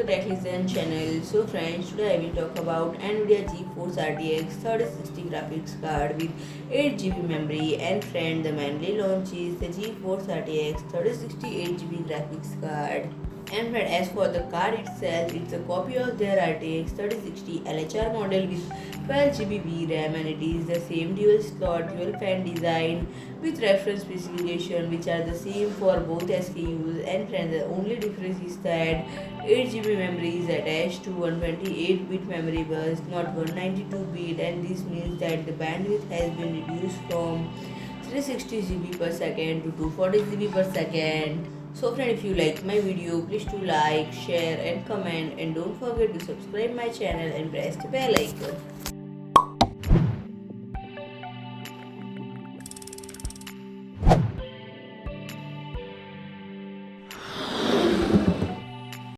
TechListen channel. So friends, today I will talk about NVIDIA GeForce RTX 3060 graphics card with 8 GB memory. And friend, the Manil launches the GeForce RTX 3060 8 GB graphics card. And friend, as for the card itself, it's a copy of their RTX 3060 LHR model with 12 GB VRAM, and it is the same dual slot, dual fan design with reference specification which are the same for both SKUs. And friend, the only difference is that 8 GB memory is attached to 128-bit memory bus, not 192-bit, and this means that the bandwidth has been reduced from 360 GB per second to 240 GB per second. So friend, if you like my video, please do like, share and comment, and don't forget to subscribe my channel and press the bell icon.